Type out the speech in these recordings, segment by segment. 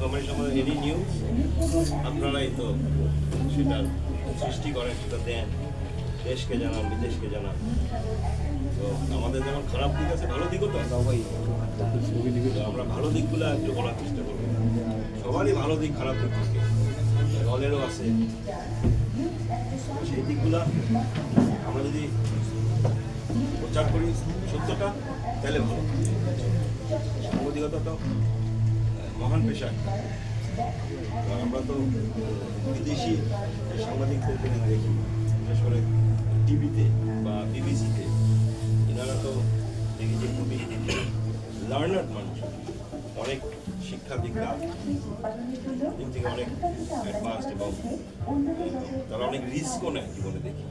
Information any news আপনারাই তো সেটার সৃষ্টি করেন, সেটা দেন, দেশকে জানান, বিদেশকে জানান। তো আমাদের যেমন খারাপ দিক আছে, ভালো দিকও তো আছে। তো আমরা ভালো দিকগুলো একটু বলার চেষ্টা করবো। সবারই ভালো দিক খারাপ দিক থাকে, দলেরও আছে। সেই দিকগুলা আমরা যদি প্রচার করি সত্যটা, তাহলে ভালো। সাংবাদিকতা তো মহান পেশা। আমরা তো বিদেশি সাংবাদিকদেরকে দেখি, বিশেষ করে টিভিতে বা বিবিসিতে, এনারা তো দেখি যে খুবই লার্নার্ড মানুষ, অনেক শিক্ষা দীক্ষা দিক থেকে অনেক অ্যাডভান্সড, এবং তারা অনেক রিস্কও নেয় জীবনে। দেখি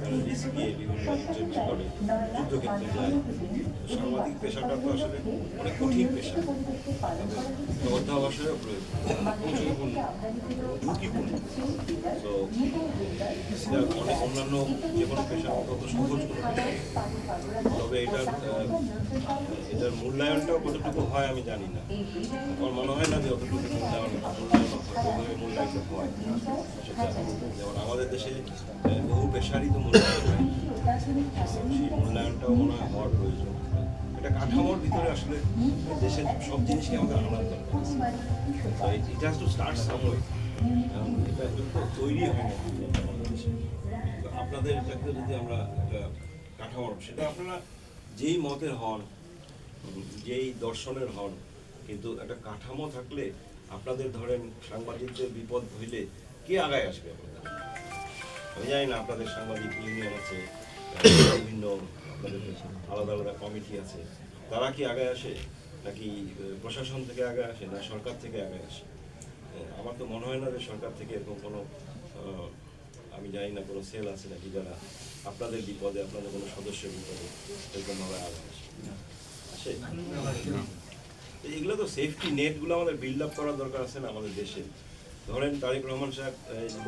তারা রিস্ক নিয়ে বিভিন্ন ইন্টারভিউ করে, যুদ্ধক্ষেত্রে যায়। সাংবাদিক পেশাটা তো আসলে অনেক কঠিন পেশা, অধ্যাবসায়ও প্রয়োজন, ঝুঁকিপূর্ণ। তো অনেক অন্যান্য যে কোনো পেশার মতো অত সহজ কোনো পেশা, তবে এটার মূল্যায়নটাও কতটুকু হয় আমি জানি না। আমার মনে হয় না যে অতটুকু মূল্যায়ন হয় সেটা। যেমন আমাদের দেশে বহু পেশারই তো মূল্যায়ন হয়, সেই মূল্যায়নটাও মনে হয় হওয়ার প্রয়োজন। এটা কাঠামোর ভিতরে আসলে দেশের সব জিনিসই আমাদের আনার দরকার। It has to start some way. এটা তৈরি হয় না আমাদের দেশে। আপনাদের এটাকে যদি আমরা একটা কাঠামো, সেটা আপনারা যেই মতের হন, যেই দর্শনের হন, কিন্তু একটা কাঠামো থাকলে আপনাদের ধরেন সাংবাদিকদের বিপদ হইলে কে আগায় আসবে আপনাদের? আমি জানি না, আপনাদের সাংবাদিক ইউনিয়ন আছে, বিভিন্ন আপনাদের আলাদা আলাদা কমিটি আছে, তারা কি আগায় আসে, নাকি প্রশাসন থেকে আগে আসে, না সরকার থেকে আগে আসে? আমার তো মনে হয় না যে সরকার থেকে এরকম কোনো, আমি জানি না কোনো সেল আছে নাকি যারা আপনাদের বিপদে, আপনাদের কোনো সদস্যের বিপদে এরকমভাবে আগে আসে। এগুলো তো সেফটি নেটগুলো আমাদের বিল্ড আপ করার দরকার আছে না আমাদের দেশে। ধরেন তারেক রহমান সাহেব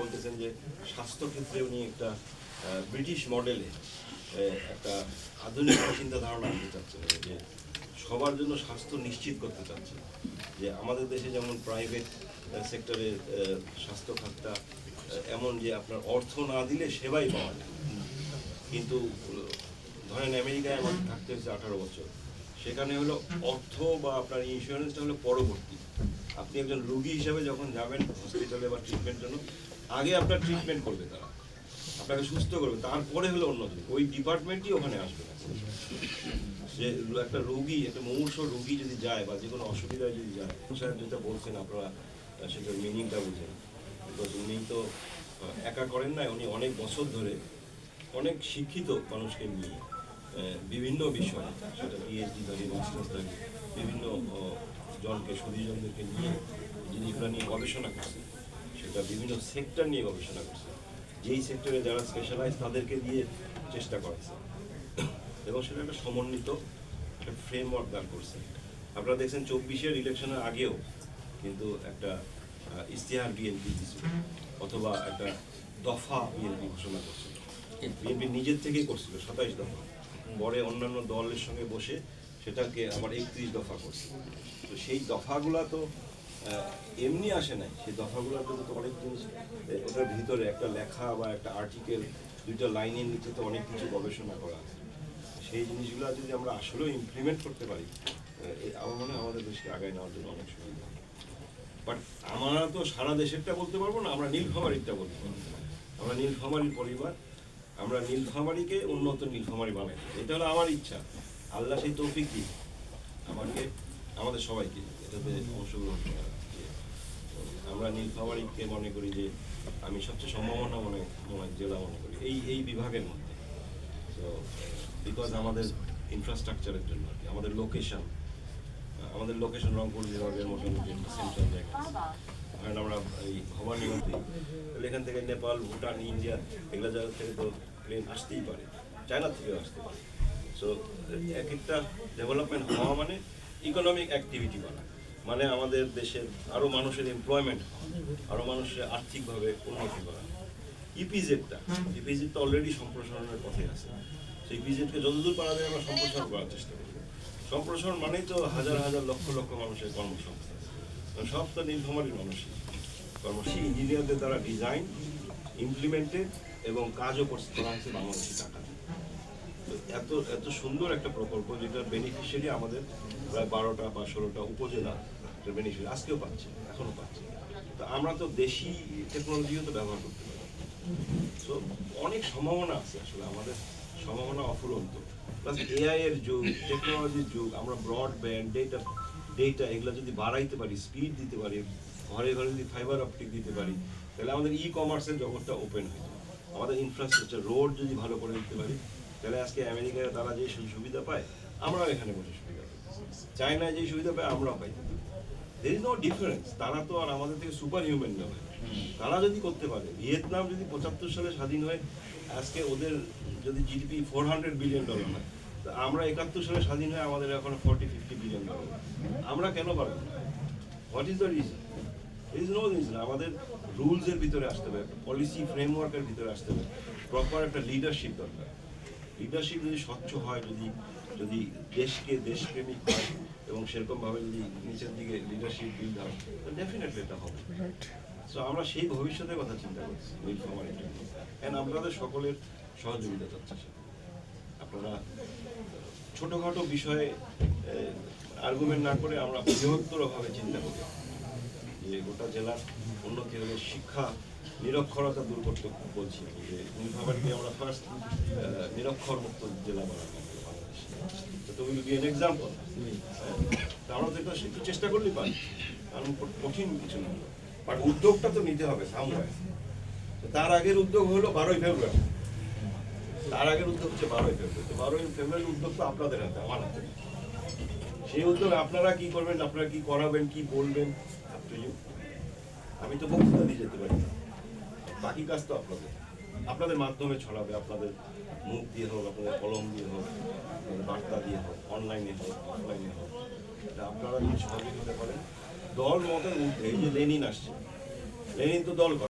বলতেছেন যে স্বাস্থ্যক্ষেত্রে উনি একটা ব্রিটিশ মডেলে একটা আধুনিক চিন্তা ধারণা আনতে চাচ্ছেন, যে সবার জন্য স্বাস্থ্য নিশ্চিত করতে চাচ্ছেন। যে আমাদের দেশে যেমন প্রাইভেট সেক্টরে স্বাস্থ্য খাতটা এমন যে আপনার অর্থ না দিলে সেবাই পাওয়া যায়, কিন্তু ধরেন আমেরিকায় আমার থাকতে হচ্ছে 18 বছর, সেখানে হলো অর্থ বা আপনার ইন্স্যুরেন্সটা হলো পরবর্তী। আপনি একজন রোগী হিসেবে যখন যাবেন হসপিটালে বা ট্রিটমেন্ট জন্য, আগে আপনার ট্রিটমেন্ট করবে তারা, আপনাকে সুস্থ করবে, তারপরে হলো অন্যজন, ওই ডিপার্টমেন্টই ওখানে আসবে না। যে একটা রোগী, একটা মুমূর্ষু রোগী যদি যায় বা যে কোনো অসুবিধায় যদি যায়, স্যার যেটা বলছেন আপনারা সেটার মিনিংটা বুঝেন। বিকজ উনি তো একা করেন না, উনি অনেক বছর ধরে অনেক শিক্ষিত মানুষকে নিয়ে বিভিন্ন বিষয়, সেটা পিএইচডি মাস্টার্সধারী বিভিন্ন জনকে, সুদীজনদেরকে নিয়ে জিনিসগুলো নিয়ে গবেষণা করছে, সেটা বিভিন্ন সেক্টর নিয়ে গবেষণা করছে, যেই সেক্টরে যারা স্পেশালাইজ তাদেরকে দিয়ে চেষ্টা করেছে, এবং সেটা একটা সমন্বিত একটা ফ্রেমওয়ার্ক দাঁড় করছে। আপনারা দেখছেন 24-এর ইলেকশনের আগেও কিন্তু একটা ইশতেহার বিএনপি দিয়েছিল, অথবা একটা দফা বিএনপি ঘোষণা করছিল, বিএনপি নিজের থেকেই করছিল 27 দফা, পরে অন্যান্য দলের সঙ্গে বসে সেটাকে আবার 31 দফা করছে। তো সেই দফাগুলা তো এমনি আসে নাই, সেই দফাগুলোর তো অনেক জিনিস ওটার ভিতরে, একটা লেখা বা একটা আর্টিকেল, 2টা লাইনের নিচে তো অনেক কিছু গবেষণা করা আছে। সেই জিনিসগুলো যদি আমরা আসলেও ইমপ্লিমেন্ট করতে পারি, আমার মনে হয় আমাদের দেশকে আগায় নেওয়ার জন্য অনেক সুবিধা। বাট আমরা তো সারা দেশেরটা বলতে পারবো না, আমরা নীলফামারীরটা বলতে পারবো। আমরা নীলফামারীর পরিবার, আমরা নীলফামারীকে উন্নত নীলফামারী বানাই, এটা হলো আমার ইচ্ছা। আল্লাহ সেই তৌফিক দিই আমাকে, আমাদের সবাইকে এটাতে অংশগ্রহণ করা। আমরা নীলফামারীকে মনে করি যে আমি সবচেয়ে সম্ভাবনা মনে জেলা মনে করি এই বিভাগের মধ্যে। তো বিকজ আমাদের ইনফ্রাস্ট্রাকচারের জন্য আর কি, আমাদের লোকেশন রংপুর বিভাগের মোটামুটি একটা সেন্ট্রাল জায়গা, কারণ আমরা এই ভবানীগঞ্জে, এখান থেকে নেপাল, ভুটান, ইন্ডিয়া এগুলো জায়গা থেকে তো প্লেন আসতেই পারে, চায়না থেকেও আসতে পারে। সো এক একটা ডেভেলপমেন্ট হওয়া মানে ইকোনমিক অ্যাক্টিভিটি করা, মানে আমাদের দেশের আরও মানুষের এমপ্লয়মেন্ট, আরও মানুষের আর্থিকভাবে উন্নতি করা। ইপিজেড তো অলরেডি সম্প্রসারণের পথে আছে, সেই ইপিজেডকে যতদূর পারা যায় আমরা সম্প্রসারণ করার চেষ্টা করি। সম্প্রসারণ মানেই তো হাজার হাজার লক্ষ লক্ষ মানুষের কর্মসংস্থান, সব তো নীলফামারীর মানুষই, কর্মসী ইঞ্জিনিয়ারদের দ্বারা ডিজাইন, ইমপ্লিমেন্টেড এবং কাজও করা হয়েছে বাংলাদেশি টাকা। তো এত এত সুন্দর একটা প্রকল্প যেটার বেনিফিশিয়ারি আমাদের প্রায় 12টা বা 16টা উপজেলা বেনিফিশিয়ারি আজকেও পাচ্ছে, এখনো পাচ্ছে। তো আমরা তো দেশি টেকনোলজিও তো ব্যবহার করতে পারি। তো অনেক সম্ভাবনা আছে, আসলে আমাদের সম্ভাবনা অফুরন্ত। প্লাস এআই এর যুগ, টেকনোলজির যুগ, আমরা ব্রডব্যান্ড ডেটা এগুলো যদি বাড়াইতে পারি, স্পিড দিতে পারি, ঘরে ঘরে যদি ফাইবার অপটিক দিতে পারি, তাহলে আমাদের ই কমার্সের জগৎটা ওপেন হয়ে যাবে। আমাদের ইনফ্রাস্ট্রাকচার, রোড যদি ভালো করে দিতে পারি, তাহলে আজকে আমেরিকায় তারা যে সুবিধা পায়, আমরাও এখানে বসে সুবিধা পাই। চায়নায় যে সুবিধা পায়, আমরাও পাই। There is no difference. তারা তো আর আমাদের থেকে সুপার হিউম্যান নয়। তারা যদি করতে পারে, ভিয়েতনাম যদি 75 সালে স্বাধীন হয়, আজকে ওদের যদি জিডিপি $400 বিলিয়ন হয়, তো আমরা 71 সালে স্বাধীন হয়, আমাদের এখন 40-50 বিলিয়ন। আমরা কেন পারবো না? What is the reason? Is no reason. আমাদের রুলসের ভিতরে আসতে হবে, একটা পলিসি ফ্রেমওয়ার্কের ভিতরে আসতে হবে, প্রপার একটা লিডারশিপ দরকার। লিডারশিপ যদি স্বচ্ছ হয়, যদি দেশপ্রেমিক হয় এবং সেরকমভাবে যদি নিচের দিকে লিডারশিপ বিল্ড হয়, তো ডেফিনেটলি এটা হবে। সো আমরা সেই ভবিষ্যতের কথা চিন্তা করছি নীলফামারীর জন্য, অ্যান্ড আপনাদের সকলের সহযোগিতা চাচ্ছি। আপনারা ছোটোখাটো বিষয়ে আর্গুমেন্ট না করে আমরা বৃহত্তরভাবে চিন্তা করি যে গোটা জেলার উন্নতি হলে শিক্ষা নিরক্ষরতা দূর করতে বলছি, যে নীলফামারীকে আমরা ফার্স্ট নিরক্ষর মুক্ত জেলা বানাবো বাংলাদেশে। তো উইল বি এন এক্সাম্পল। আমরা তো একটু চেষ্টা করলেই পারি, কারণ কঠিন কিছু না, বাট উদ্যোগটা তো নিতে হবে সামনে। তার আগের উদ্যোগ হলো 12ই ফেব্রুয়ারি। তার আগের উদ্যোগ হচ্ছে 12ই ফেব্রুয়ারি। তো 12ই ফেব্রুয়ারির উদ্যোগ তো আপনাদের হাতে, আমার হাতে। সেই উদ্যোগ আপনারা কি করবেন, আপনারা কি করাবেন, কি বলবেন, আমি তো বক্তৃতা দিয়ে যেতে পারি না। বাকি কাজ তো আপনাদের মাধ্যমে ছড়াবে, আপনাদের মুখ দিয়ে হোক, আপনাদের কলম দিয়ে হোক, আপনাদের বার্তা দিয়ে হোক, অনলাইনে হোক, অফলাইনে হোক। এটা আপনারা যদি সহযোগিতা করেন, দল মতের ঊর্ধ্বে। এই যে লেনিন আসছে, লেনিন তো দল করে।